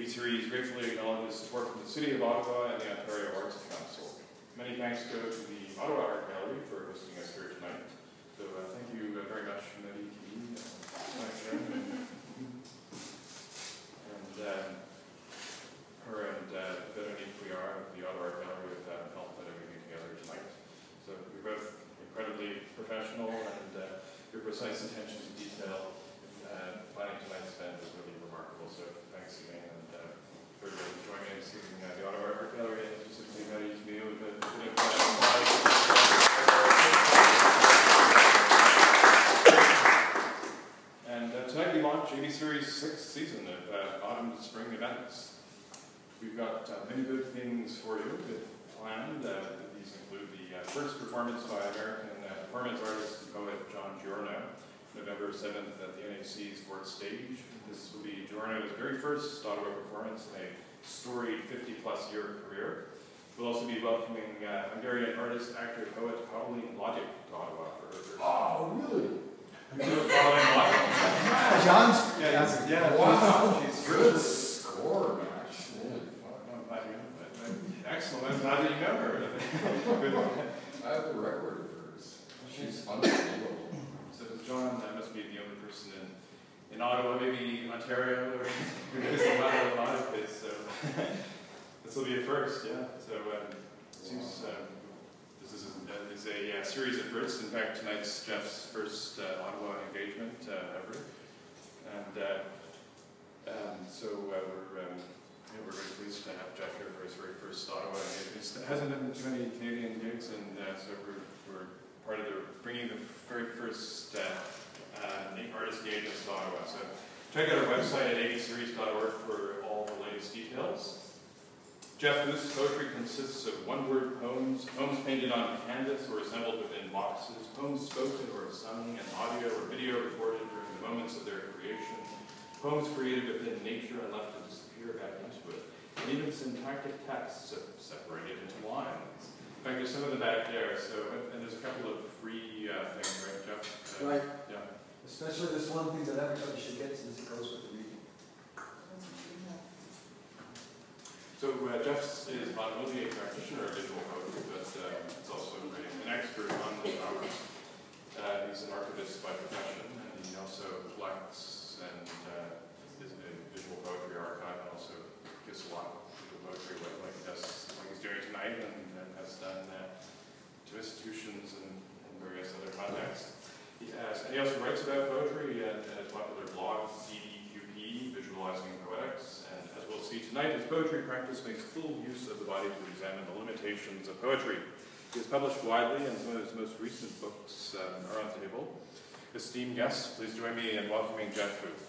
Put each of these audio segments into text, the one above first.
series gratefully acknowledges support from the City of Ottawa and the Ontario Arts Council. Many thanks go to the Ottawa Art Gallery for hosting us here tonight. So thank you very much, Nettie, her and Veronique Couillard of the Ottawa Art Gallery with help that everything together tonight. So you're both incredibly professional, and your precise attention to detail planning tonight's event is really remarkable. So thanks again, and for joining us in the Ottawa Art Gallery, and specifically Nettie to be able to And tonight we launch AB Series' 6th season of autumn to spring events. We've got many good things for you planned. These include the first performance by American performance artist and poet John Giorno, November 7th at the NAC's 4th Stage. This will be Giorno's very first Ottawa performance in a storied 50-plus year career. We'll also be welcoming Hungarian artist, actor, poet Hourlong to Ottawa for her first. Oh, really? John's? Yeah. Wow. She's good score, Max. Excellent. I'm glad that you know her. I have the record of hers. She's unbelievable. So John must be the only person in Ottawa, maybe Ontario, who knows a lot of this. So this will be a first, yeah. So seems this is a series of firsts. In fact, tonight's Geof's first Ottawa engagement ever, and so we're very pleased to have Geof here for his very first Ottawa engagement. It hasn't been too many Canadian gigs, and so we're part of bringing the very first artist engagements to Ottawa. So check out our website at abseries.org for all the latest details. Geof Huth's poetry consists of one-word poems, poems painted on canvas or assembled within boxes, poems spoken or sung, and audio or video recorded during the moments of their creation, poems created within nature and left to disappear back into it, and even syntactic texts separated into lines. In fact, there's some of them back there, so, and there's a couple of free things, right, Geof? Right. Yeah. Especially this one thing that everybody should get since it goes with the reading. So Geof is not only a practitioner of visual poetry, but he's also an expert on the genre. He's an archivist by profession, and he also collects and is a visual poetry archive, and also gives a lot of visual poetry, like he does, like he's doing tonight, and has done to institutions and various other contexts. He also writes about poetry and his popular blog, CDQP, Visualizing Poetics. And as we'll see tonight, his poetry practice makes full use of the body to examine the limitations of poetry. He has published widely, and some of his most recent books are on the table. Esteemed guests, please join me in welcoming Geof Huth.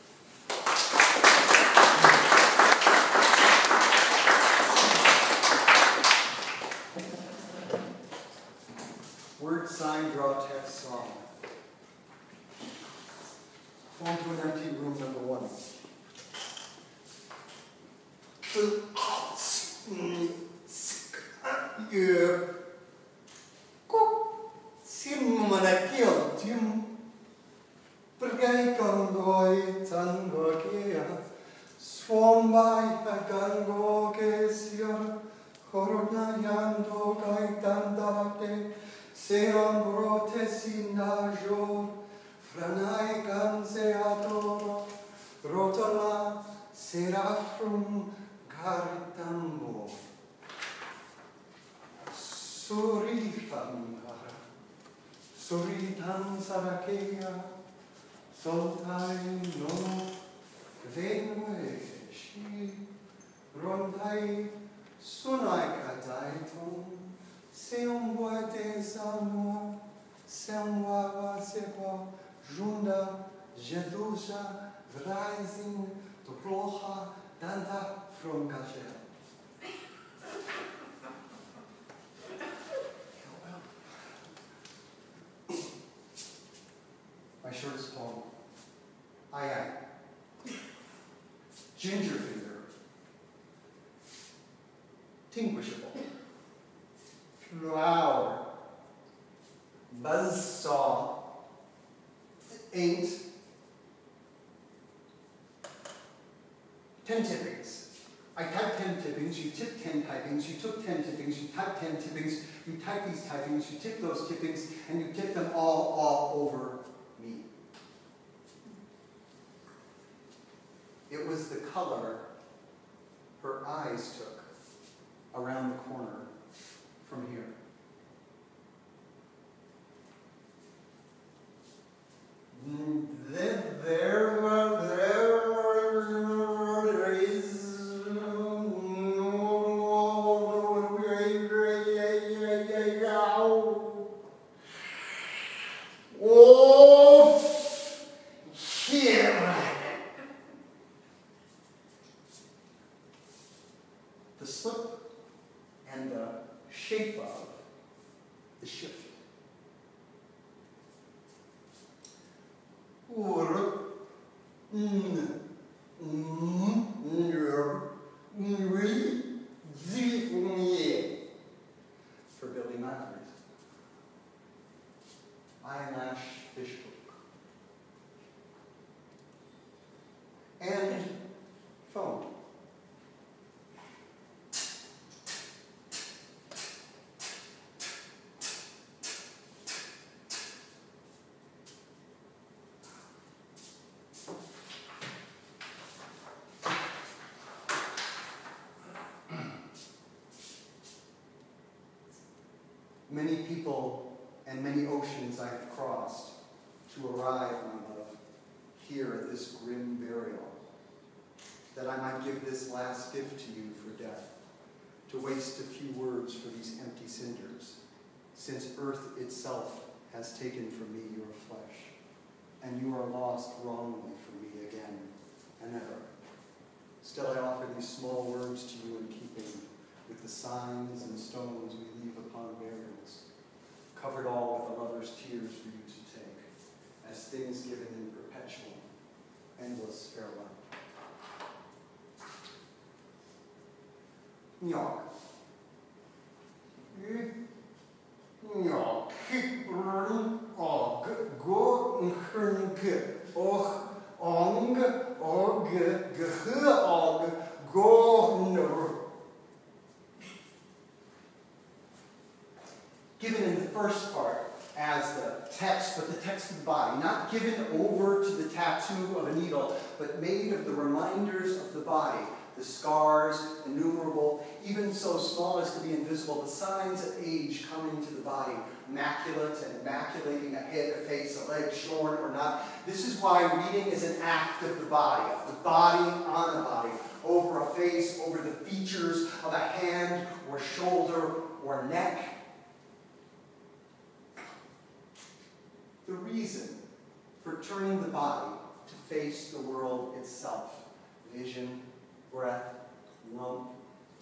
Word, sign, draw, text, song. Phone to an empty room, number 1. Franai canseatoro, rotola serafrum caritambo. Suritam sarakea, soltai no venueshi, rondai sunai kataiton, seum boete samua, seum wava sepo, junda, jedusa, vrazin, toplocha, danta from kachel. My shortest poem. Aye. Ginger finger. Tinguishable. Flower. Buzzsaw. Ain't. Tentipes. tippings, you tip 10 typings, you took 10 tippings, you typed 10 tippings, you type these typings, you tip those tippings, and you tip them all over me. It was the color her eyes took around the corner from here. There is here. The slip and the shape of the shift. For Billy Matthews. Eyelash fish hook. And phone. Many people and many oceans I have crossed to arrive, my love, here at this grim burial, that I might give this last gift to you for death, to waste a few words for these empty cinders, since earth itself has taken from me your flesh, and you are lost wrongly from me again and ever. Still I offer these small words to you in keeping with the signs and stones we leave upon burials, covered all with a lover's tears for you to take, as things given in perpetual, endless farewell. Nyok. Nyok. Og. Gå. Nkernke. Och. Ong. Og. Ghe. Og. Gå. Given in the first part as the text, but the text of the body, not given over to the tattoo of a needle, but made of the reminders of the body, the scars, innumerable, even so small as to be invisible, the signs of age coming to the body, maculate and maculating a head, a face, a leg, shorn or not. This is why reading is an act of the body on the body, over a face, over the features of a hand or shoulder or neck. The reason for turning the body to face the world itself, vision, breath, lump,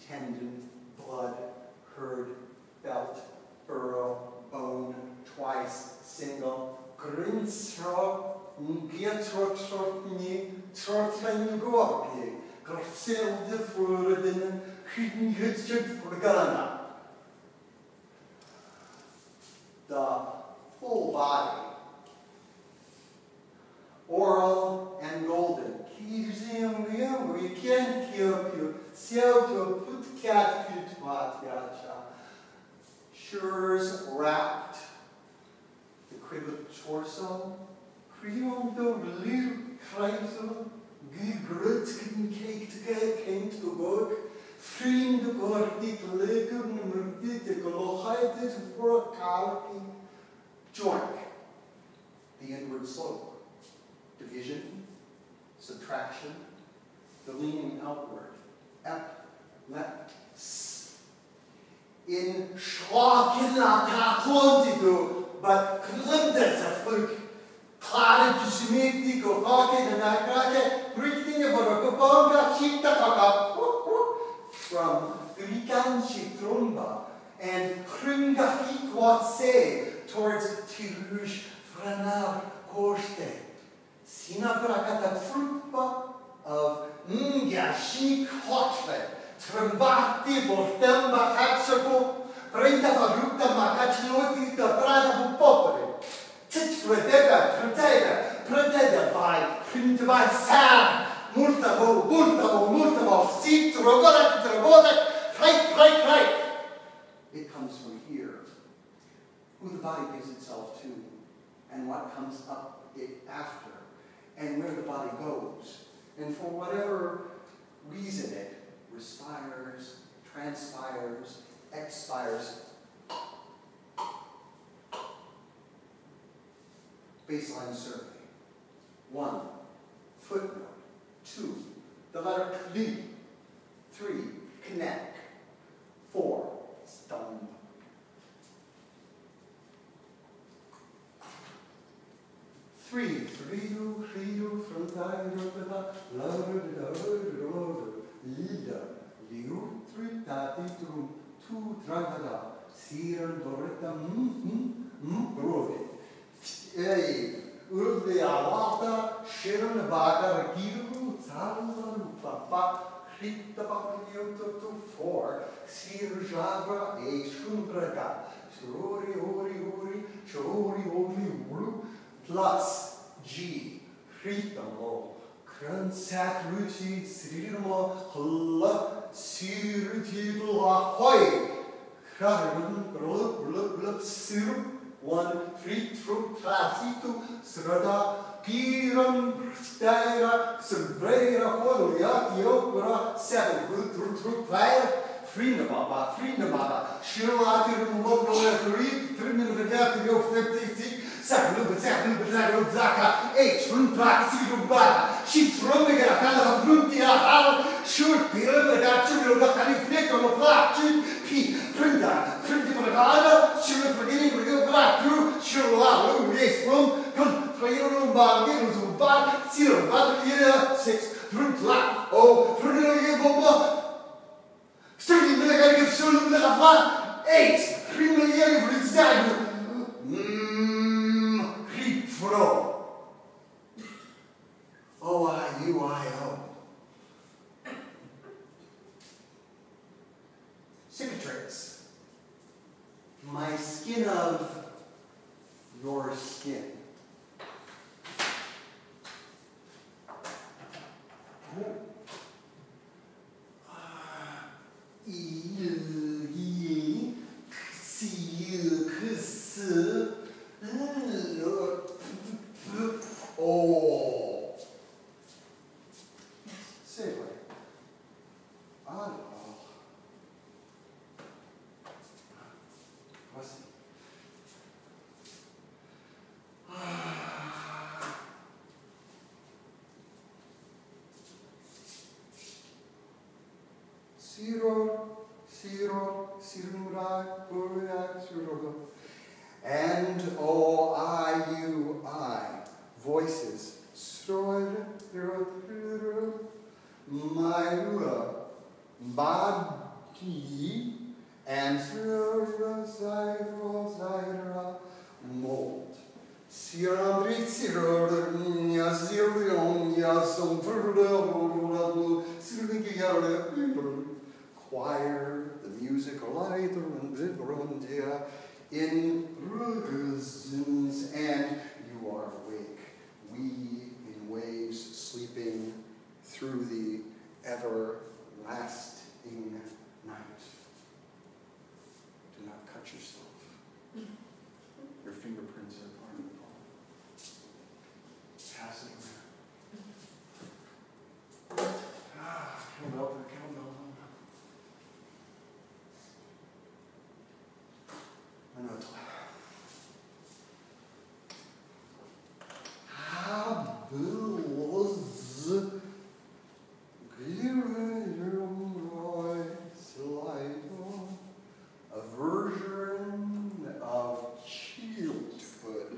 tendon, blood, herd, belt, burrow, bone, twice, single, grinsro, ngietrotropni, trotlenugorki, grafselde furden, hütjut furgana. The full body, oral and golden. We can't keep you. Put cat Shures wrapped. The crib of torso. Creon do little kreisel. Grutken cake to came to work. Friend the gordik lekker nummer dit lochaited for a carpy. Joint. The inward slope. Division, subtraction, the leaning outward. Ep, let, s. In schwakilata quantido, but glindes of folk. Klare to smiti go pocket and I crack it, breathing of a kabonga chita kaka. From Rikan Chitrumba and Krunga Hikwatse towards Tirush Franar Korste. Sinabrakata frupa of Ngashik Hotle, Trembati Bortemba Haxaco, Brenda Varuta Macachinoti, the Prada Popore, Titfredega, Proteda by Printaba Sad, multamo, sit, roborat, right. It comes from here. Who the body gives itself to, and what comes up it after, and where the body goes. And for whatever reason it respires, transpires, expires. Baseline survey. 1. Footnote. 2. The letter K. 3. Connect. 4. Stump. Three, plus G, ritmo, kransat ruti, srirmo, hla, siruti, hoi, kharun, blup, sirup, 1, free, true, classitu, srada, piram, stera, subreira, holiati, opera, 7, root, player, Freenamaba, Shirlati, Rumbo, 3 minutes, 50, Zaka, H, Rumbak, Sirumbaka, Sheets rumbling at a kind of Runtia, Shurt, Pirata, Churubaka, Nickam, Black, P, Prinda, Prindipagana, Shur, forgetting, Black, Crew, Shurla, Race, Room, Playerumba, Gilzumba, Sirumba, 6, Rumbla, oh, Frunilla, Sturdy Military of Sulum de la Flan, 8, Primiliary of Rizag, Ripro, O-I-U-I-O. Cicatrix, my skin of your skin. Oh. Say what? What's it? And O-I-U-I, voices. Myra, Badi, and mold. Choir, the music in rhythms, and you are awake. We in waves sleeping through the everlasting night. Do not cut yourself. Your fingerprints are part of the poem. Pass it around. Cowbell. I know it's loud. A version of childhood.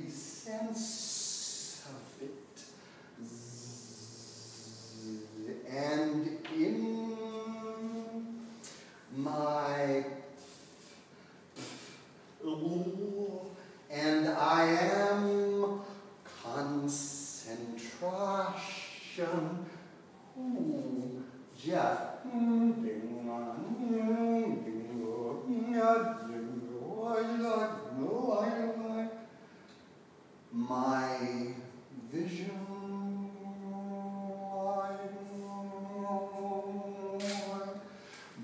Sense of it, and in my and I am concentration. Ooh, Geof. My vision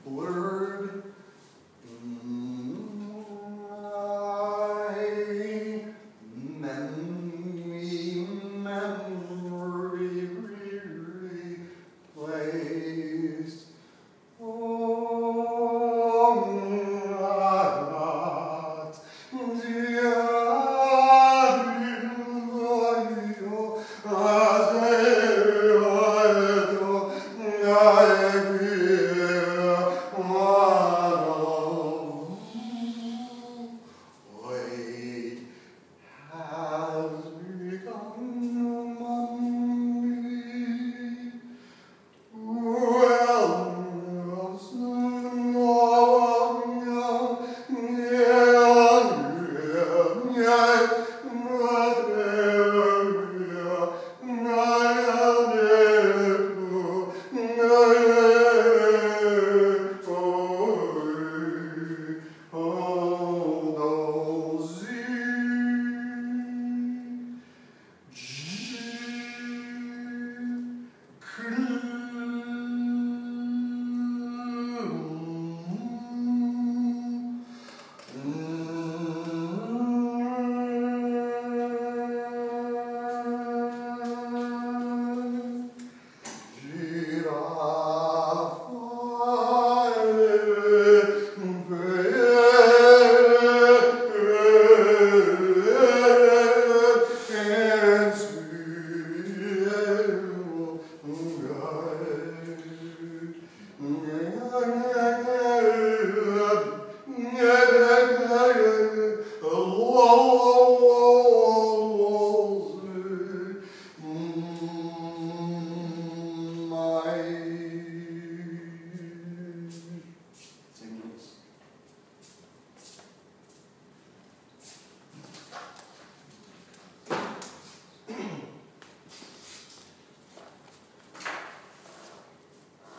blurred. Memory replaced.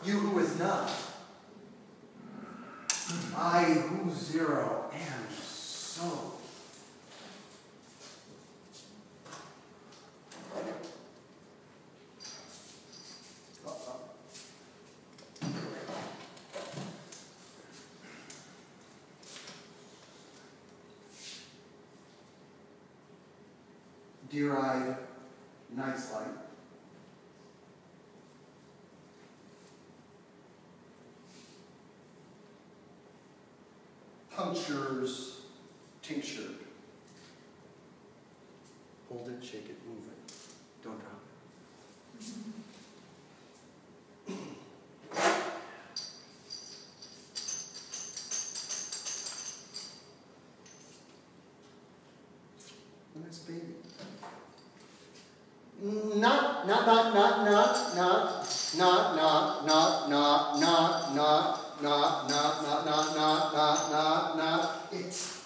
You who is not, I who zero am so. Dear-eyed nice light, punctures tinctured. Hold it, shake it, move it. Don't drop it. Nice baby. It's.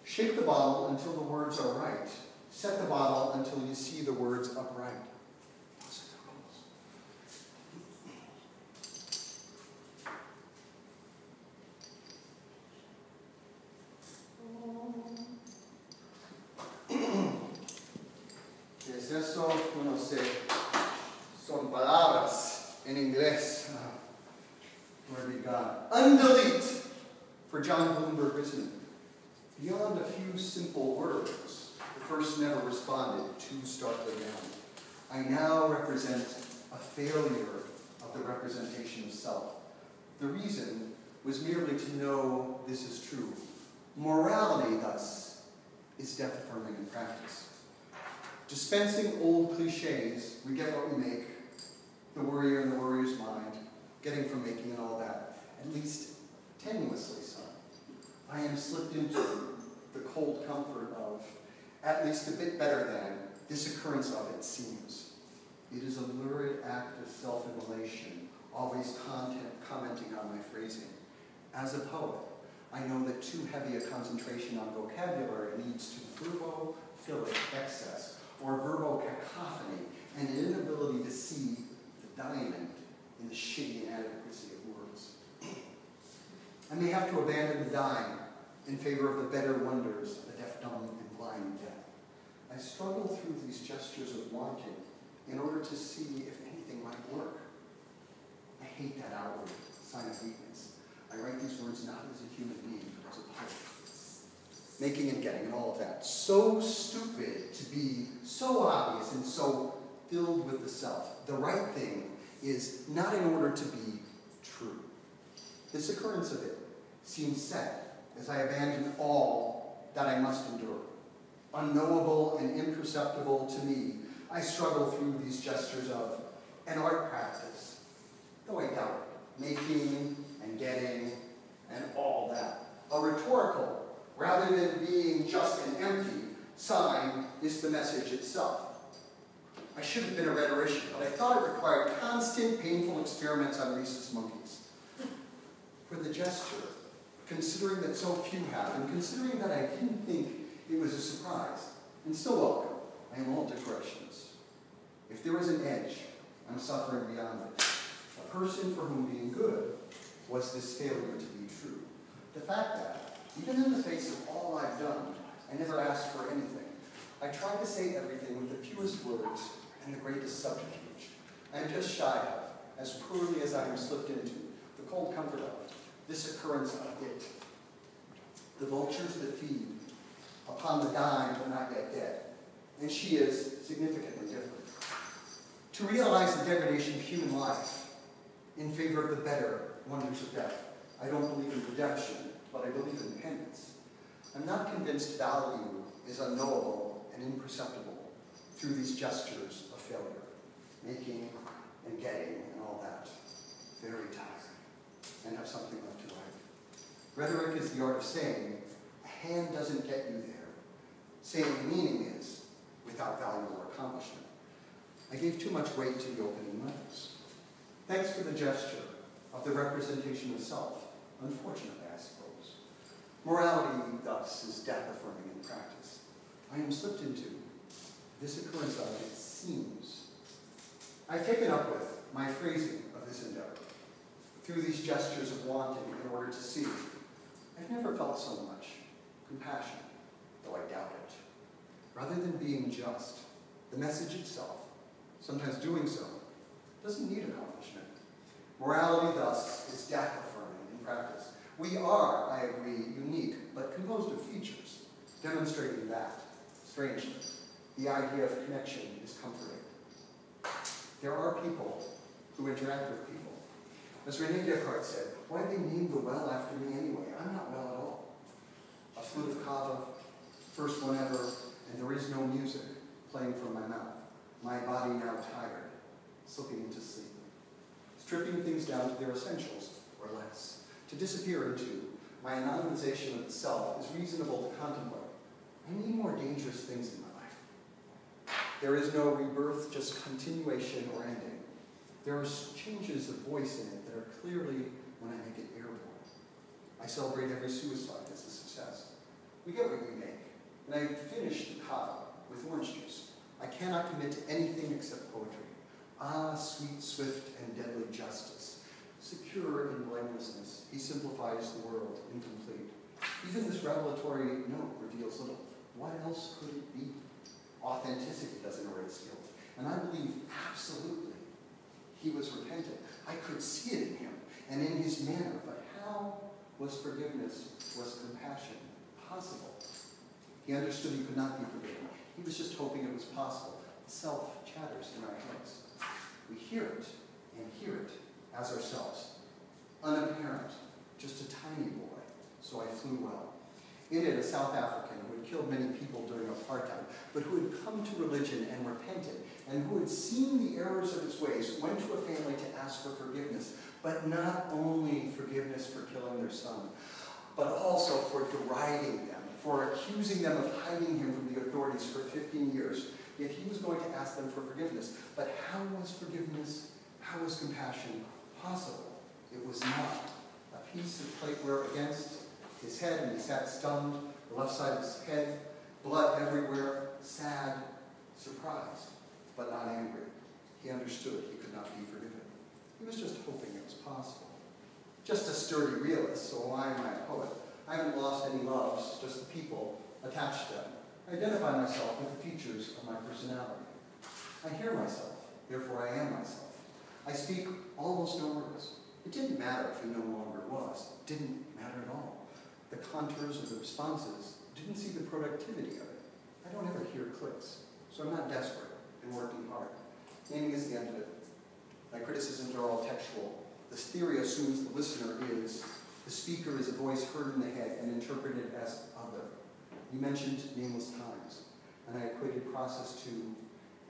Shake the bottle until the words are right. Set the bottle until you see the words upright. ¿Qué es eso? No sé. Son palabras en inglés. Where be God? Undelete for John Bloomberg Wisman. Beyond a few simple words, the first never responded too starkly down. I now represent a failure of the representation of self. The reason was merely to know this is true. Morality, thus, is death-affirming in practice. Dispensing old cliches, we get what we make, the worrier in the worrier's mind, getting from making and all that, at least tenuously so. I am slipped into the cold comfort of, at least a bit better than, this occurrence of it seems. It is a lurid act of self-immolation, always commenting on my phrasing. As a poet, I know that too heavy a concentration on vocabulary leads to verbophilic excess, or verbo-cacophony, and an inability to see the diamond in the shitty inadequacy of words. I may have to abandon the dime in favor of the better wonders of a deaf, dumb, and blind death. I struggle through these gestures of wanting in order to see if anything might work. I hate that outward sign of weakness. I write these words not as a human being, but as a poet. Making and getting and all of that. So stupid to be so obvious and so filled with the self. The right thing is not in order to be true. This occurrence of it seems set as I abandon all that I must endure. Unknowable and imperceptible to me, I struggle through these gestures of an art practice, though I doubt it, making and getting and all that. A rhetorical, rather than being just an empty sign, is the message itself. I should have been a rhetorician, but I thought it required constant, painful experiments on rhesus monkeys. For the gesture, considering that so few have, and considering that I didn't think it was a surprise, and still welcome, I am all to corrections. If there is an edge, I'm suffering beyond it. A person for whom being good was this failure to be true. The fact that, even in the face of all I've done, I never asked for anything. I tried to say everything with the fewest words and the greatest subterfuge. I am just shy of, as poorly as I am slipped into, the cold comfort of this occurrence of it. The vultures that feed upon the dying but not yet dead. And she is significantly different. To realize the degradation of human life in favor of the better wonders of death. I don't believe in redemption, but I believe in penance. I'm not convinced value is unknowable and imperceptible through these gestures of failure, making and getting and all that. Very tiring, and have something left to write. Rhetoric is the art of saying, a hand doesn't get you there. Saying meaning is, without value or accomplishment. I gave too much weight to the opening letters. Thanks for the gesture of the representation of self. Unfortunately, I suppose. Morality, thus, is death-affirming in practice. I am slipped into this occurrence of it seems. I've taken up with my phrasing of this endeavor through these gestures of wanting in order to see. I've never felt so much compassion, though I doubt it. Rather than being just, the message itself, sometimes doing so, doesn't need accomplishment. Morality, thus, is death-affirming in practice. We are, I agree, unique, but composed of features, demonstrating that, strangely, the idea of connection is comforting. There are people who interact with people. As René Descartes said, why did they name the well after me anyway? I'm not well at all. A flute of kava, first one ever, and there is no music playing from my mouth. My body now tired, slipping into sleep. Stripping things down to their essentials, or less. To disappear into my anonymization of the self is reasonable to contemplate. I need more dangerous things in my life. There is no rebirth, just continuation or ending. There are changes of voice in it that are clearly when I make it airborne. I celebrate every suicide as a success. We get what we make. And I finish the kava with orange juice. I cannot commit to anything except poetry. Ah, sweet, swift, and deadly justice. Secure in blamelessness, he simplifies the world, incomplete. Even this revelatory note reveals little. What else could it be? Authenticity doesn't erase guilt. And I believe absolutely he was repentant. I could see it in him and in his manner, but how was forgiveness, was compassion possible? He understood he could not be forgiven. He was just hoping it was possible. Self chatters in our heads. We hear it and hear it as ourselves. Unapparent, just a tiny boy, so I flew well. In it, a South African who had killed many people during apartheid, but who had come to religion and repented, and who had seen the errors of his ways, went to a family to ask for forgiveness, but not only forgiveness for killing their son, but also for deriding them, for accusing them of hiding him from the authorities for 15 years. Yet he was going to ask them for forgiveness. But how was forgiveness, how was compassion possible? It was not. A piece of plateware against his head, and he sat stunned, the left side of his head, blood everywhere, sad, surprised, but not angry. He understood he could not be forgiven. He was just hoping it was possible. Just a sturdy realist, so why am I a poet? I haven't lost any loves, just the people attached to them. I identify myself with the features of my personality. I hear myself, therefore I am myself. I speak almost no words. It didn't matter if who no longer was. It didn't matter at all. The contours of the responses didn't see the productivity of it. I don't ever hear clicks, so I'm not desperate and working hard. Naming is the end of it. My criticisms are all textual. This theory assumes the listener is, the speaker is a voice heard in the head and interpreted as other. You mentioned nameless times, and I equated process to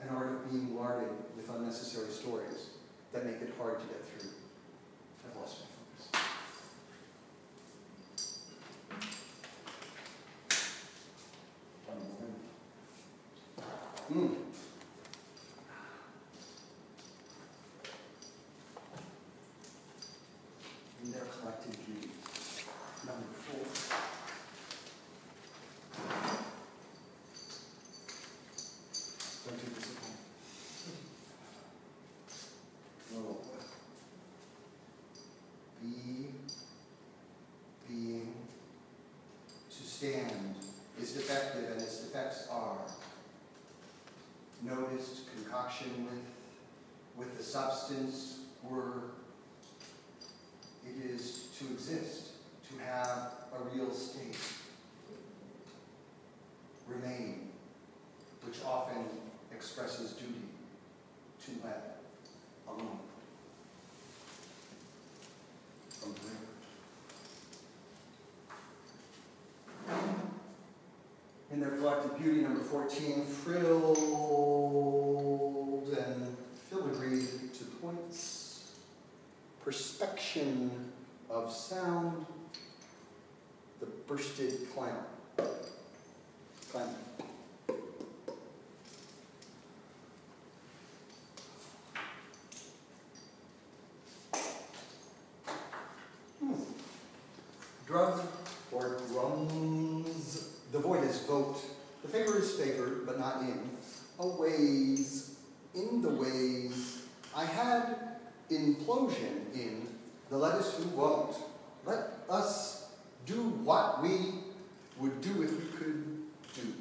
an art of being larded with unnecessary stories that make it hard to get through. I've lost my focus. In their collective beauty. Number 4. Don't do this at home. No. Being, to stand, is defective, and its defects are noticed, concoction with the substance, were, it is to exist, to have a real state, remain, which often expresses duty, to let alone. From the river. In their collective beauty, number 14, frilled and filigreed to points, perspection of sound, the bursted clamor. Drug or drums. The void is vote. The favor is favored, but not in. A ways, in the ways. I had implosion in the let us who won't. Let us do what we would do if we could do.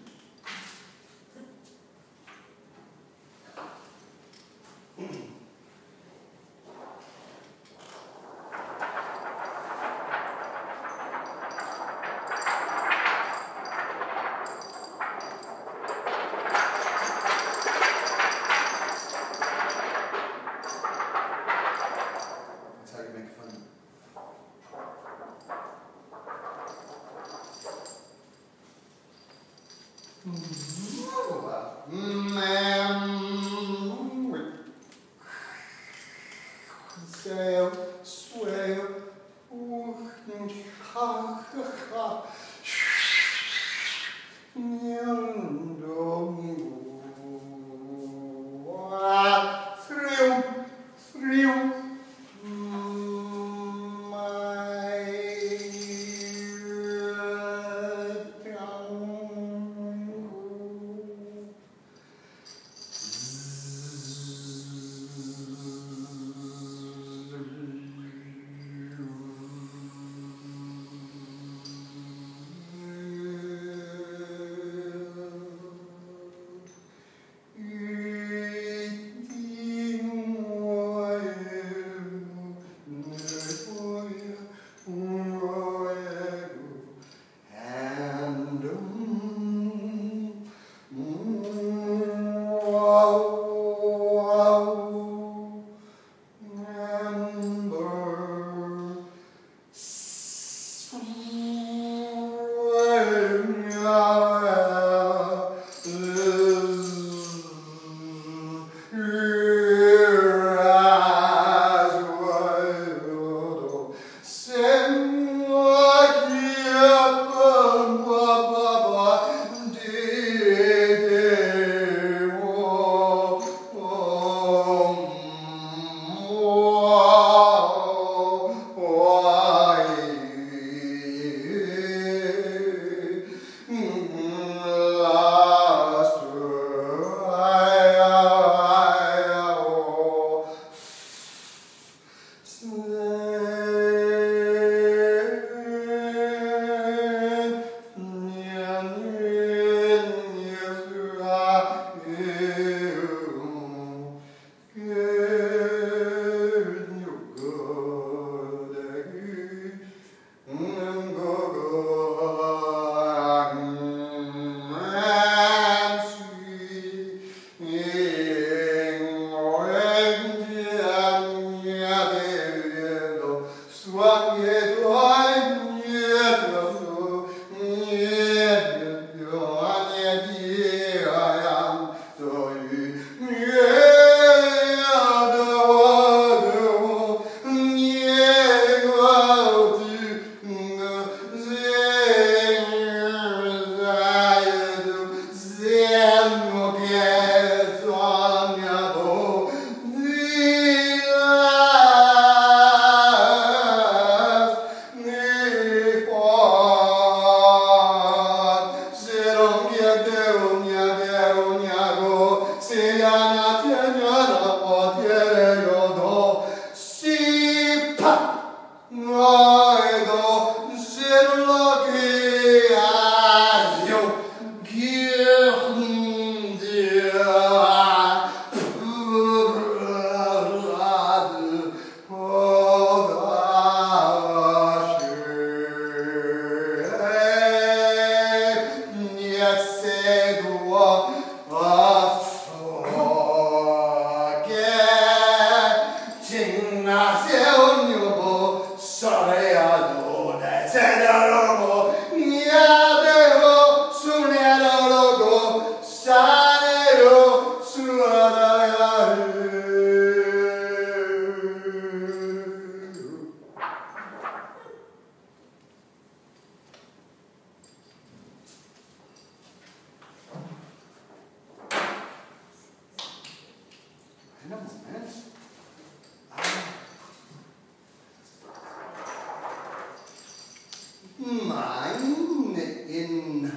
Mine in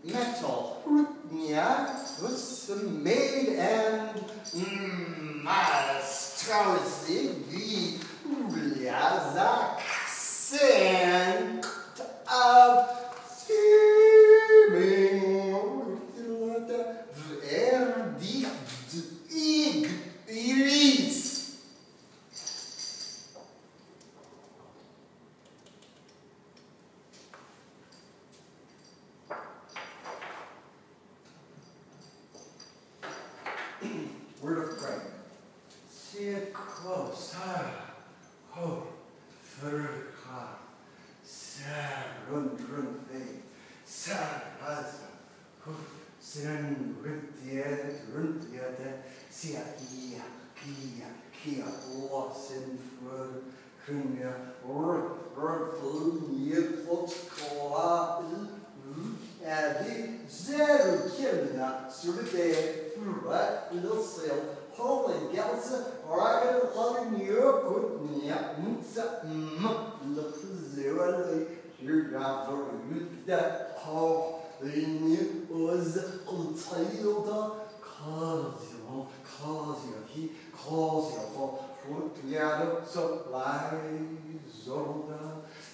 metal, was made and masterly accent of seeming verdict iris. Word of prayer. Holy Gelsa, Ragged Loving you, good Nia, Mutsa, look zero, you're not for you, that how the new was untitled, cause he calls you for fruit, yellow, so lies, Zoda,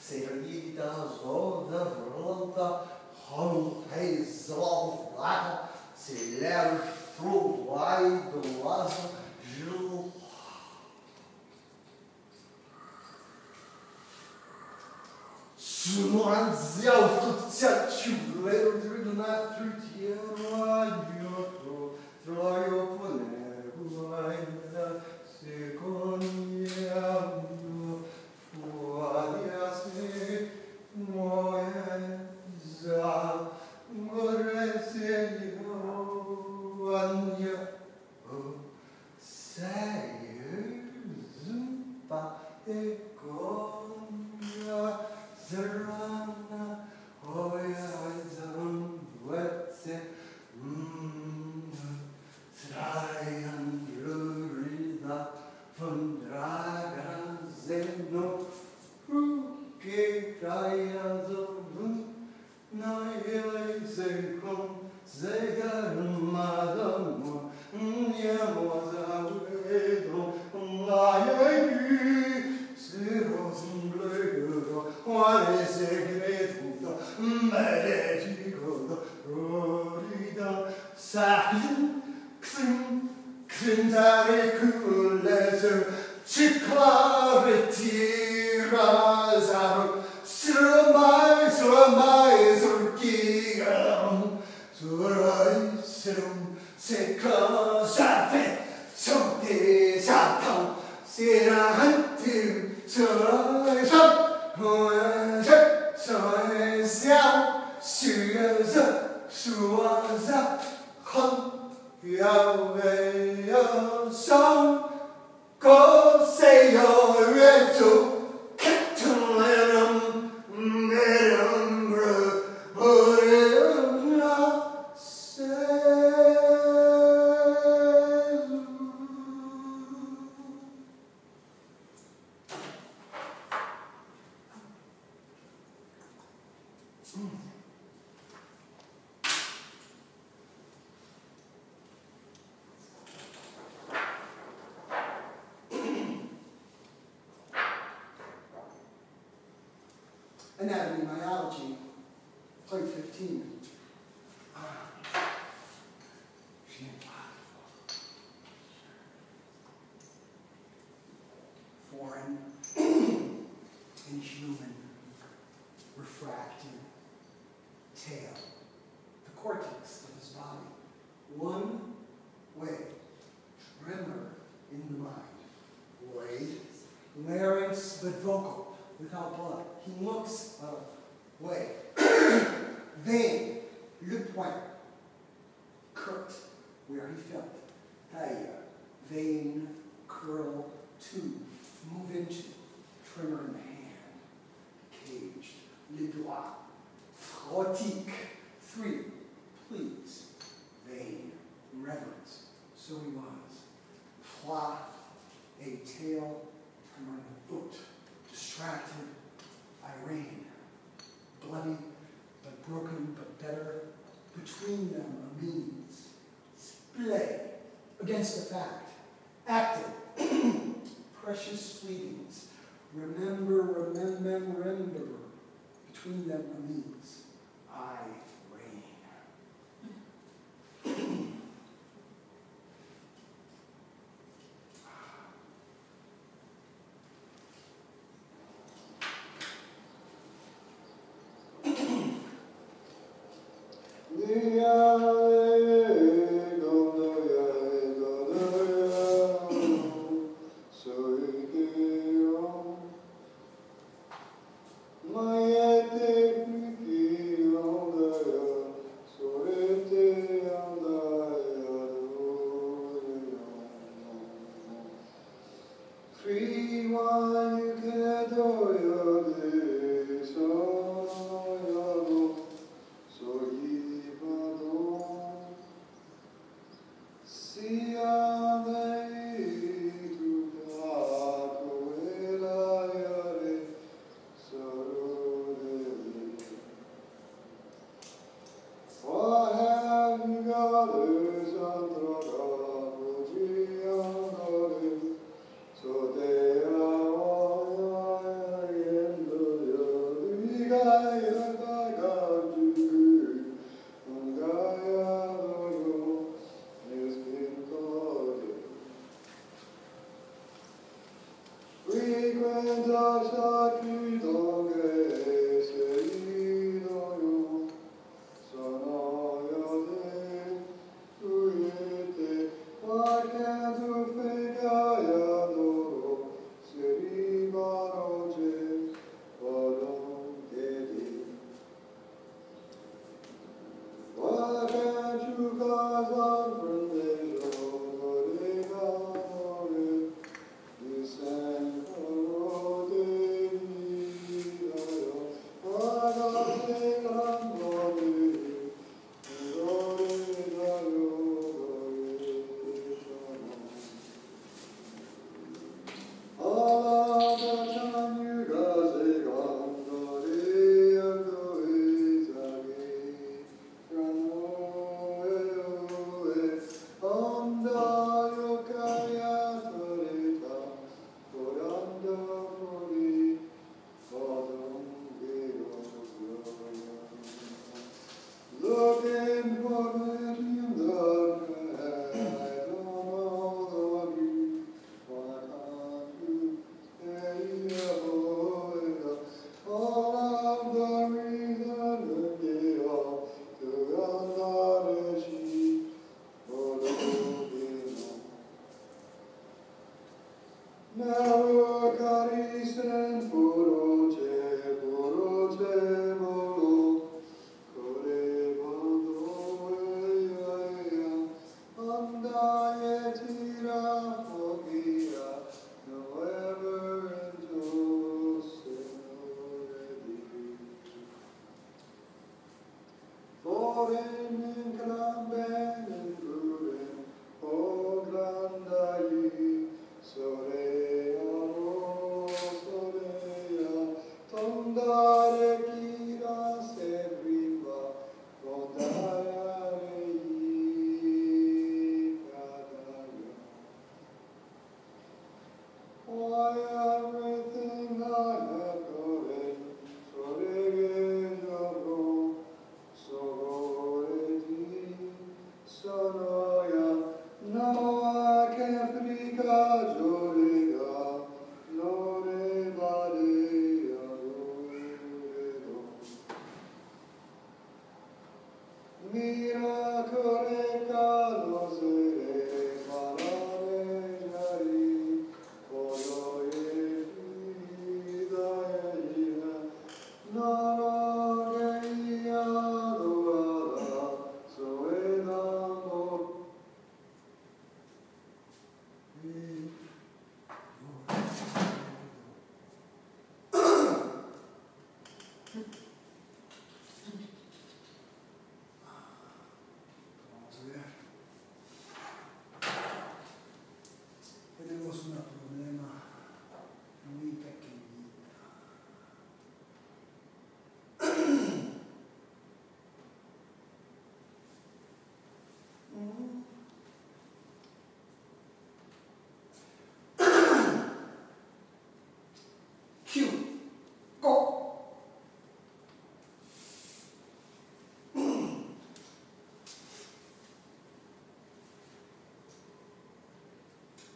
Serida, Zoda, Ronda, Home, Hazel, Lata, Celer, through wide the lazo, Jill. Sumanzia, Tutsachu, later during the night through Tierra, Troyo, Ponera, Seconia, Fuadiase, Moeza, Moresenio. Anya, Zumba, Econia, Zerana, Oya, Wetse, Trajan, Rurida, Fundraga, Zeno, Ruke, Kayazon, Naya, Zekom, Zegar, Madame, Niamozavedo, Laie, Seros, Bleu, Quale segreto, Medico, Rorida, Sahin, Crintare, Culeser, Ciclareti, Razaro, Sromai, Surgigam, Surai, Serum, Seca, Sate, Sote, Satan, Serahantim, Surai, Anatomy, biology, plate 15. Foreign, inhuman, refracted, tail, the cortex of his body. One way, tremor in the mind. Blade, larynx but vocal, without blood. He looks away. Vein, le point. Curt, where he felt. Taille, vein, curl, tube, move into, tremor in the hand. Caged, le doigt. Frottique, 3, please. Vain, reverence, so he was. Flat, a tail, tremor in the foot. Distracted, Irene, bloody, but broken, but better. Between them, a means. Splay, against the fact. Active, precious fleetings. Remember. Between them, a means. I reign.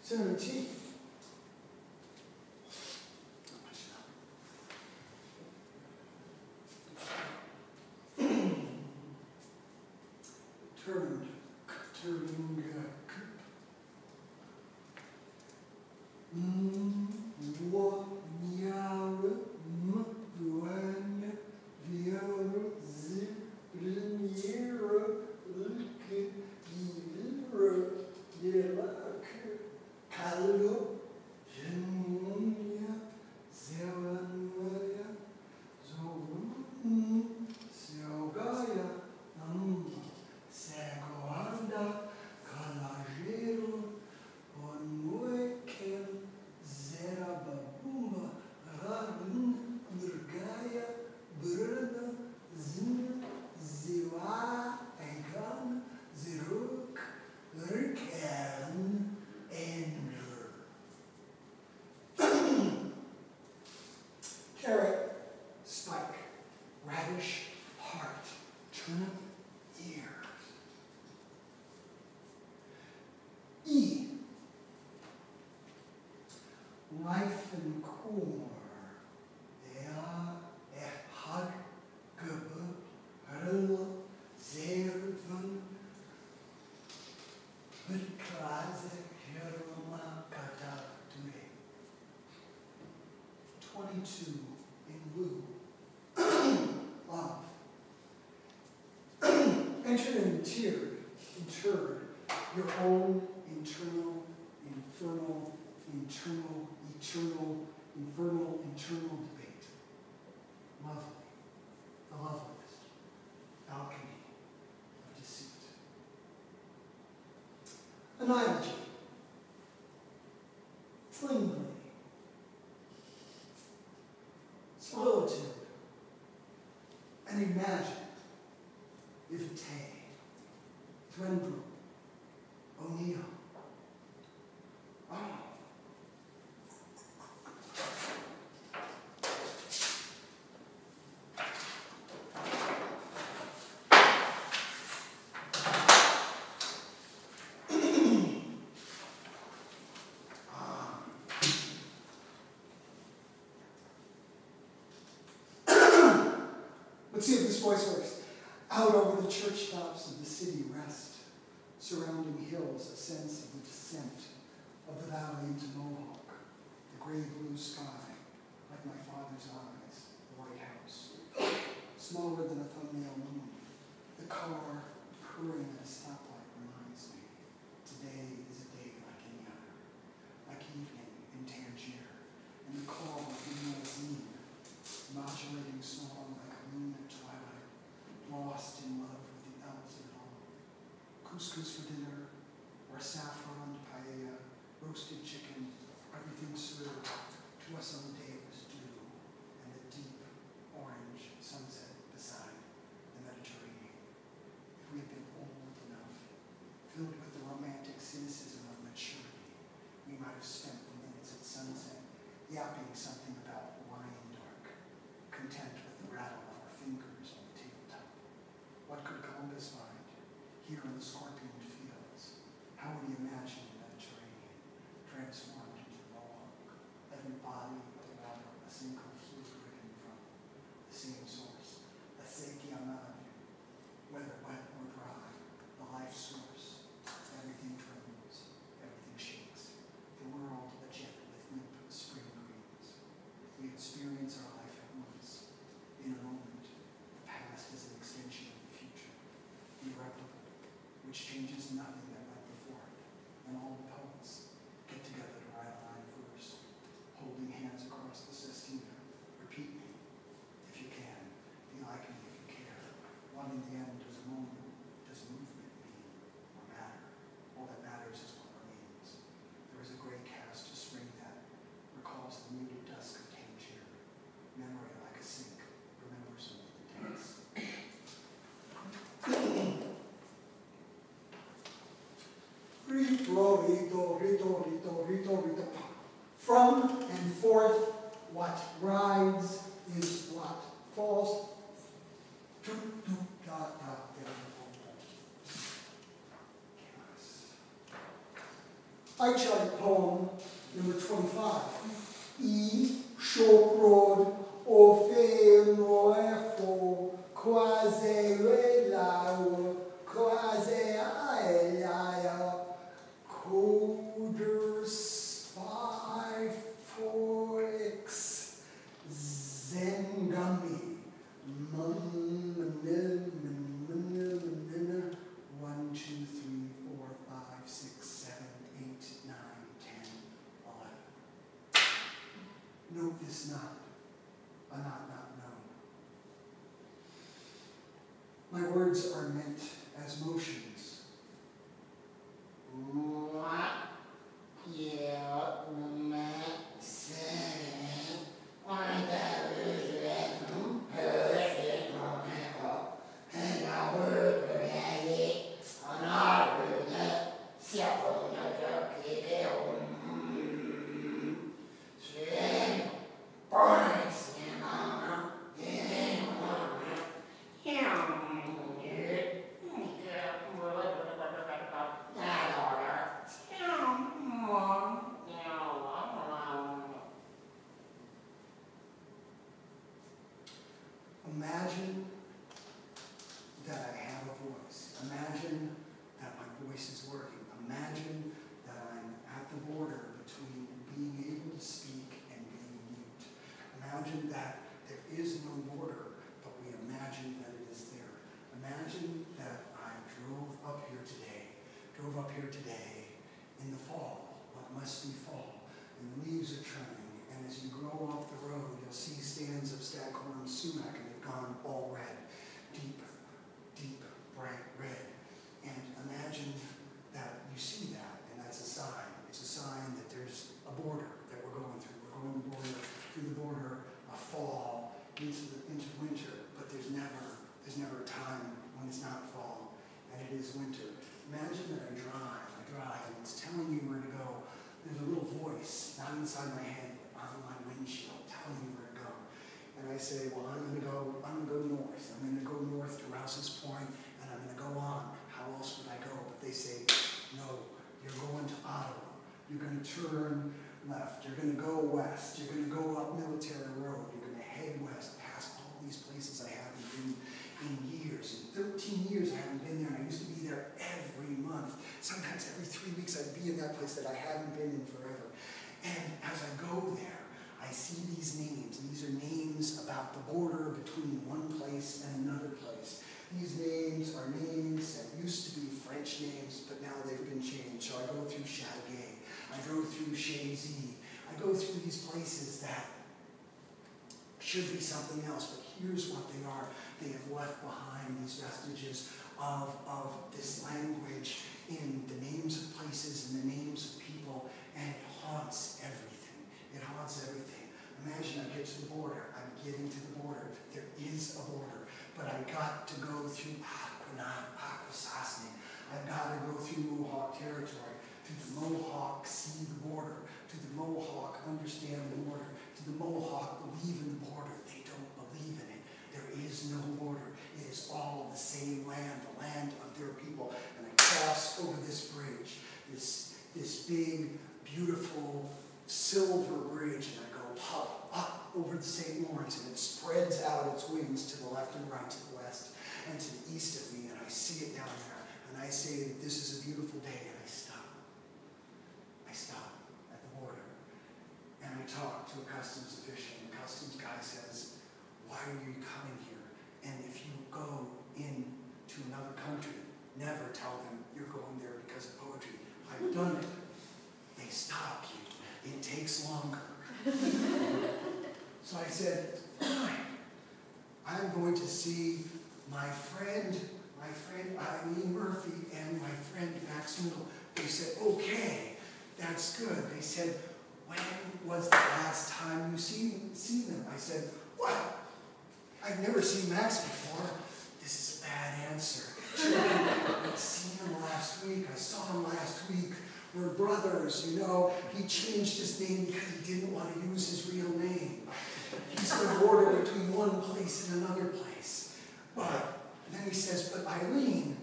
17. Turned, turning, carrot, spike, radish, heart, turnip, ears. E, life and core. Hag, gubbe, rulle, zeven, beklaze, jeroma, kata, dure. 22 in blue. Love. Entered and interred your own internal, infernal, eternal, internal debate. Lovely, the loveliest, alchemy of deceit. Analogy. Tlingly. Solitude. And imagine, Ivite, Threnbrook, O'Neill. Oh. Let's see if this voice works. Out over the church tops of the city rest, surrounding hills, a sense of the descent of the valley into Mohawk, the gray blue sky, like my father's eyes, the White House, smaller than a thumbnail moon. The car purring at a stoplight reminds me, today is a day like any other, like evening in Tangier, and the call of the magazine, modulating song like a moon at twilight, lost in love with the couscous for dinner, or saffron paella, roasted chicken, everything served to us on the day it was due, and a deep orange sunset beside the Mediterranean. If we had been old enough, filled with the romantic cynicism of maturity, we might have spent the minutes at sunset yapping something about wine dark, content with the rattle of our fingers on the tabletop. What could Columbus find here in the scorpioned fields? How would he imagine the Mediterranean transformed into the Mohawk? Every body of water, a single fluid driven from the same source, a sekiamad, whether wet or dry, the life source. Everything trembles, everything shakes. The world a jet with limp spring breeze. We experience our life at once, in a moment. The past is an extension of the future, irreparable, which changes nothing that went before it. And all the poets get together to write a line of verse, holding hands across the sestina. Repeat me, if you can. Be like me if you care. What in the end does a moment, does movement mean, or matter? All that matters is what remains. There is a gray cast of spring that recalls the muted dusk of Tangier. Memory like a sink remembers only the tense. From and forth, what rides is what falls. I chart poem number 25. E shoprod o fe moefo quasi relao quasi aelao coder spy forex zengami 1, 2, 3, 4, 5, 6, 7, 8, 9, 10, 11. Note this knot, a knot not known. My words are meant as motions. Imagine that I have a voice. Imagine that my voice is working. Imagine that I'm at the border between being able to speak and being mute. Imagine that there is no border, but we imagine that it is there. Imagine that I drove up here today in the fall, what must be fall, and the leaves are turning, and as you grow off the road, you'll see stands of staghorn sumac, and they've gone all red, deep, deep, bright red. And imagine that you see that, and that's a sign. It's a sign that there's a border that we're going through. We're going through the border of fall into winter, but there's never a time when it's not fall and it is winter. Imagine that I drive, and it's telling me where to go. There's a little voice, not inside my head, but on my windshield, telling me where to go. And I say, well, I'm going to go north. I'm going to go north to Rouse's Point, and I'm going to go on. How else would I go? But they say, no, you're going to Ottawa. You're going to turn left. You're going to go west. You're going to go up Military Road. You're going to head west past all these places I haven't been in years. In 13 years I haven't been there, and I used to be there every month. Sometimes every 3 weeks I'd be in that place that I hadn't been in forever. And as I go there, I see these names. These are names about the border between one place and another place. These names are names that used to be French names, but now they've been changed. So I go through Châteauguay, I go through Chazy, I go through these places that should be something else, but here's what they are. They have left behind these vestiges of this language in the names of places and the names of people, and it haunts everything. It haunts everything. Imagine I get to the border. I'm getting to the border. There is a border. But I got to go through Akwesasne. I've got to go through Mohawk territory. To the Mohawk, see the border. To the Mohawk, understand the border. To the Mohawk, believe in the border. They don't believe in it. There is no border. It is all the same land, the land of their people. And I cross over this bridge, this big, beautiful silver bridge, and I go up over the St. Lawrence, and it spreads out its wings to the left and right, to the west and to the east of me, and I see it down there, and I say that this is a beautiful day, and I stop. I stop at the border, and I talk to a customs official, and the customs guy says, why are you coming here? And if you go into another country, never tell them you're going there because of poetry. I've done it. They stop you. It takes longer. So I said, fine. I'm going to see my friend Eileen Murphy and my friend Max Middle. They said, okay, that's good. They said, when was the last time you see them? I said, what? I've never seen Max before. This is a bad answer. I'd seen him last week. I saw him last week. We're brothers, you know. He changed his name because he didn't want to use his real name. He's the border between one place and another place. But then he says, but Eileen,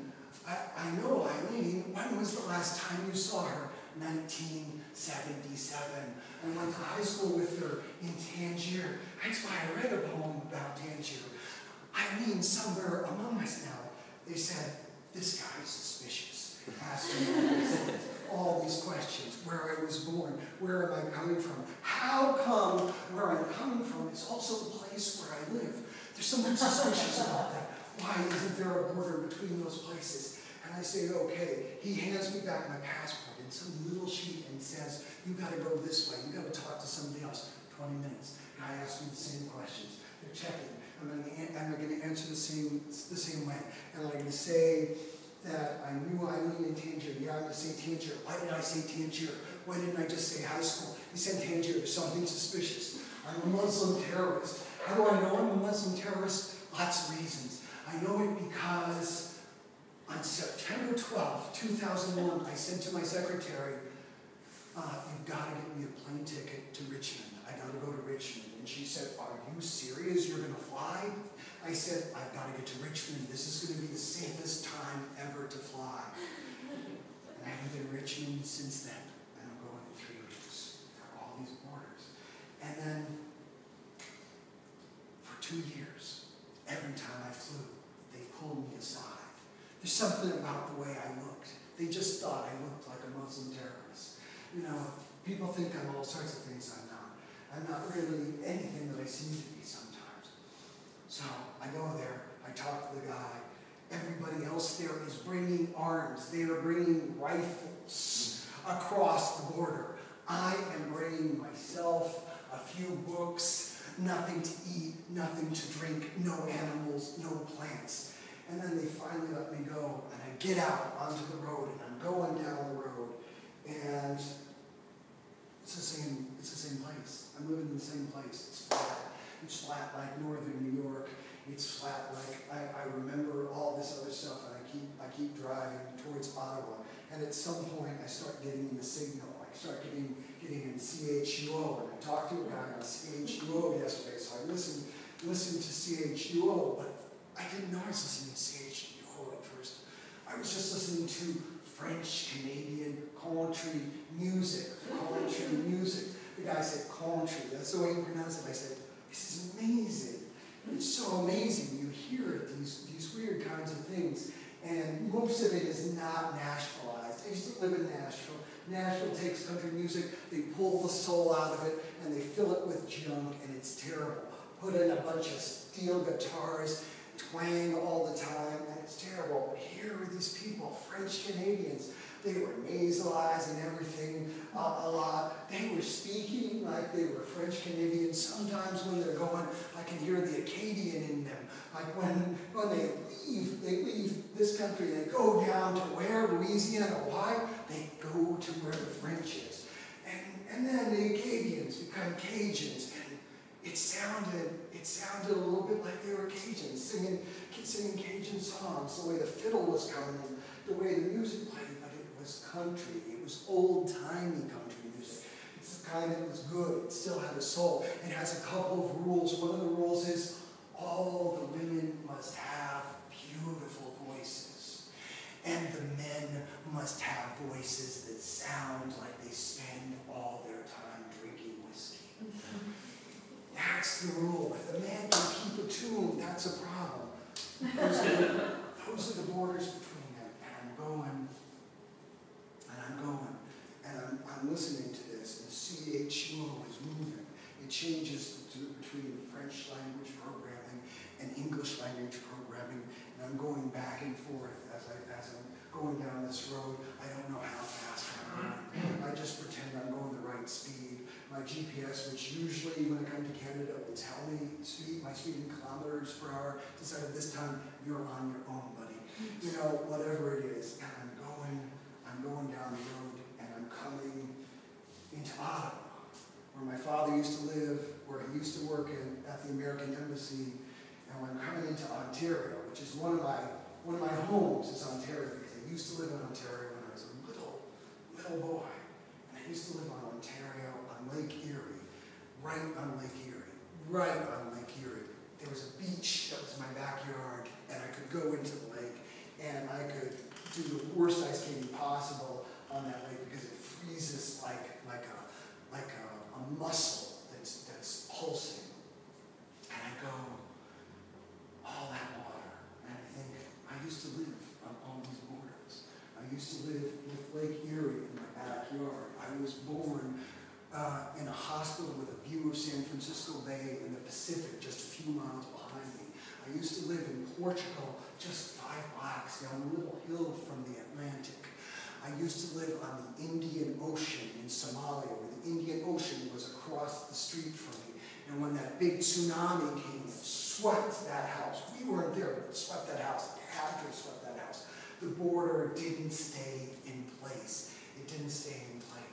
I know Eileen. When was the last time you saw her? 1977. I went to high school with her in Tangier. That's why I read a poem about Tangier. Eileen, somewhere among us now. They said, this guy's suspicious. Asking all these questions. Where I was born. Where am I coming from? How come where I'm coming from is also the place where I live? There's something suspicious about that. Why isn't there a border between those places? And I say, okay. He hands me back my passport in some little sheet and says, you got to go this way. You got to talk to somebody else. 20 minutes. Guy asks me the same questions. They're checking. Am I going to answer the same way? Am I going to say that I knew Eileen in Tangier? Yeah, I'm going to say Tangier. Why did I say Tangier? Why didn't I just say high school? He said Tangier. There's something suspicious. I'm a Muslim terrorist. How do I know I'm a Muslim terrorist? Lots of reasons. I know it because on September 12, 2001, I said to my secretary, you've got to get me a plane ticket to Richmond. I got to go to Richmond. And she said, are you serious? You're going to fly? I said, I've got to get to Richmond. This is going to be the safest time ever to fly. And I haven't been to Richmond since then. And I'm going in 3 weeks. There are all these borders. And then, for 2 years, every time I flew, they pulled me aside. There's something about the way I looked. They just thought I looked like a Muslim terrorist. You know, people think I'm all sorts of things I'm not. I'm not really anything that I seem to be sometimes. So I go there, I talk to the guy. Everybody else there is bringing arms. They are bringing rifles across the border. I am bringing myself a few books, nothing to eat, nothing to drink, no animals, no plants. And then they finally let me go, and I get out onto the road, and I'm going down the road, and it's the same place. I'm living in the same place. It's flat. It's flat like northern New York. It's flat like I remember all this other stuff, and I keep driving towards Ottawa. And at some point, I start getting in the signal. I start getting in CHUO, and I talked to a guy on CHUO yesterday. So I listened to CHUO, but I didn't know I was listening to CHUO at first. I was just listening to French, Canadian, country music. The guy said country. That's the way he pronounced it. I said, this is amazing. It's so amazing. You hear it, these weird kinds of things. And most of it is not Nashvilleized. I used to live in Nashville. Nashville takes country music, they pull the soul out of it, and they fill it with junk, and it's terrible. Put in a bunch of steel guitars, twang all the time, and it's terrible. But here are these people, French Canadians. They were nasalizing everything a lot. They were speaking like they were French Canadians. Sometimes when they're going, I can hear the Acadian in them. I Like when they leave this country, they go down to where? Louisiana. Why? They go to where the French is. And then the Acadians become Cajuns. And it sounded a little bit like they were Cajuns, singing Cajun songs, the way the fiddle was coming in, the way the music played, but it was country. It was old-timey country music. It's the kind that was good. It still had a soul. It has a couple of rules. One of the rules is all the women must have beautiful voices. And the men must have voices that sound like they spend all their time drinking whiskey. That's the rule. If the man can keep a tune, that's a problem. Those are the borders between them. And I'm going, and I'm listening to this, and CHUO is moving. It changes between French language programming and English language programming, and I'm going back and forth as I'm going down this road. I don't know how fast I'm going. I just pretend I'm going the right speed. My GPS, which usually when I come to Canada will tell me my speed in kilometers per hour, decided this time you're on your own, buddy. You know, whatever it is. And I'm going down the road, and I'm coming into Ottawa, where my father used to live, where he used to work at the American Embassy. And when I'm coming into Ontario, which is one of my homes is Ontario, because I used to live in Ontario when I was a little boy. And I used to live on Ontario, on Lake Erie, right on Lake Erie. There was a beach that was my backyard, and I could go into the lake, and I could do the worst ice skating possible on that lake because it freezes like a muscle that's pulsing. And I go, all that water, and I think, I used to live on all these borders. I used to live with Lake Erie in my backyard. I was born in a hospital with a view of San Francisco Bay and the Pacific just a few miles behind me. I used to live in Portugal, just 5 blocks down a little hill from the Atlantic. I used to live on the Indian Ocean in Somalia, where the Indian Ocean was across the street from me. And when that big tsunami came and swept that house, we weren't there, but it swept that house. It had to have swept that house. The border didn't stay in place. It didn't stay in place.